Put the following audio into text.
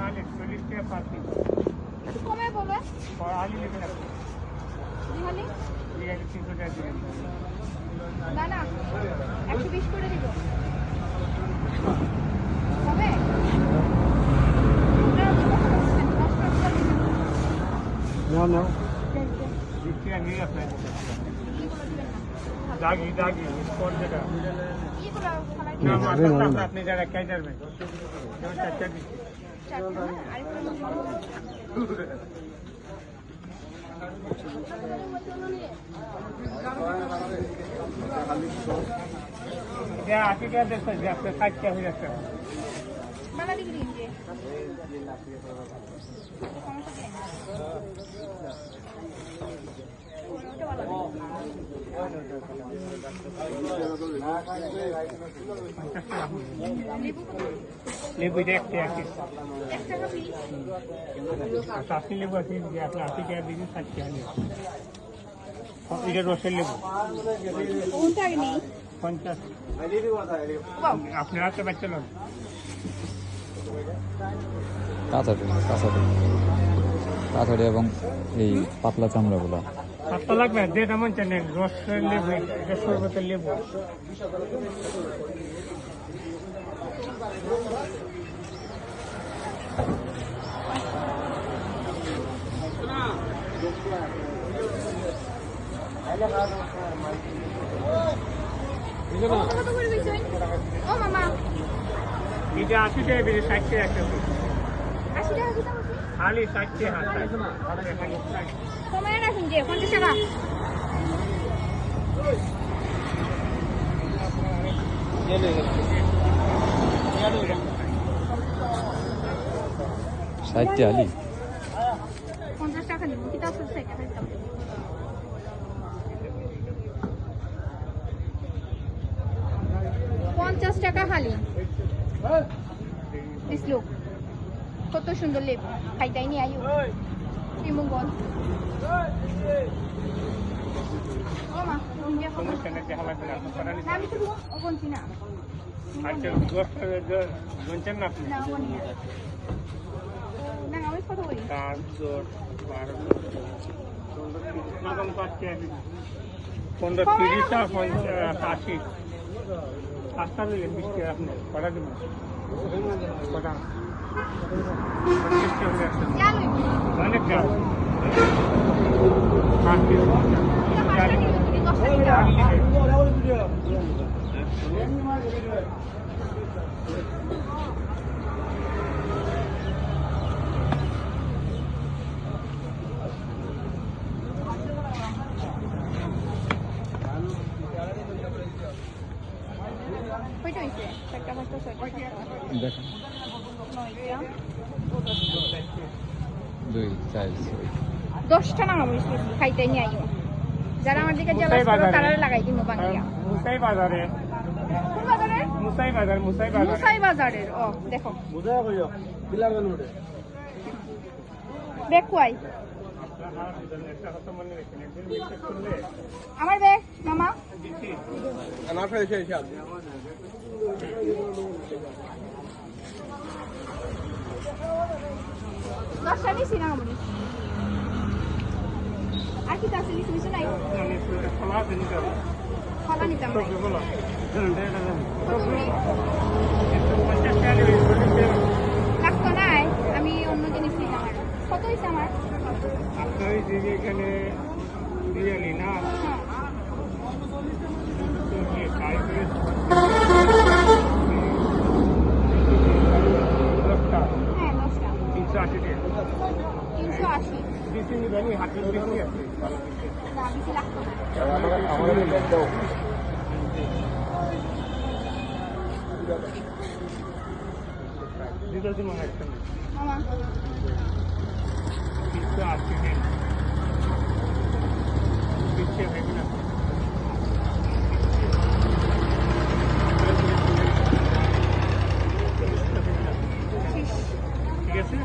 আলি 40 টাকা per piece. একটু কমে বলবেন। আলি নেবেন আপনি? দিহালি? দিহালি 300 টাকা দিবেন। না না 120 করে দিব। হবে? নাও নাও। দিচ্ছি আমি আপনার দাগি দাগি স্পট যেটা না মাথা আপনি যারা খাই যাবেন চারটা দিচ্ছি আশি টাকা দেখতে আপনার 60 টাকা হয়ে যাচ্ছে লেবু এটা একটা চাষি লেবু আছে যে আপনি 80 টাকা দিয়েছেন 60 টাকা নিয়ে এটা রসের লেবু 50 আপনি হাতে বাচ্চা লোক কাঁচাড়ি এবং এই পাতলা চামড়াগুলো পাতলা লাগবে যেটা মন চান রসের লেবু এটা শরবতের লেবু এটা 80 টাকা বেশি 60 টাকা একটা খালি 60 টাকা কমায় রাখুন যে 50 টাকা 60 আলি 50 টাকা নিব কি তাও সস্তা এটা 50 টাকা খালি দিসলো কত সুন্দর লেবু খাইতাই নি আইও শ্রীমঙ্গল ও মা ইন্ডিয়া কত আমি তো কোনছি না আচ্ছা গঞ্চন না আপনি না ওনি না আমি কত বলি 7 12 নরম পাচ্ছে 15 30 আর 80 পাঁচটা দিলেন 20 টাকা আপনি কটা দেবেন কটা অনেক দাম কয়টা হইছে 4টা 5টা 6টা দেখেন 9টা 2 4 10টা না আমি খাইতাই নি আইও যারা আমার দিকে জেলা করে তারা লাগাই দিমু বাংলা মুসাই বাজারে কোন বাজারে মুসাই বাজার মুসাই বাজারের ও দেখো বুঝা কইও বিলার নোটে ব্যাগ কই আমার ব্যাগ মামা আমার ফেসে এসে দশটা নিছি না আমি আর কি তাসে নিছি কিছু নাই খালা নিতাম লাগতো নাই আমি অন্য জিনিস নিলাম আর কত হয়েছে আমার আপনার এখানে বিরিয়ানি না হ্যাঁ 10টা 380 টাকা 380 বেশি নিবেন হাতের বেশি আছে না বেশি লাগতো না আমাদের দাও দিদা দিন মনে একটা মামা 380 টাকা পিছে দেখুন ঠিক আছে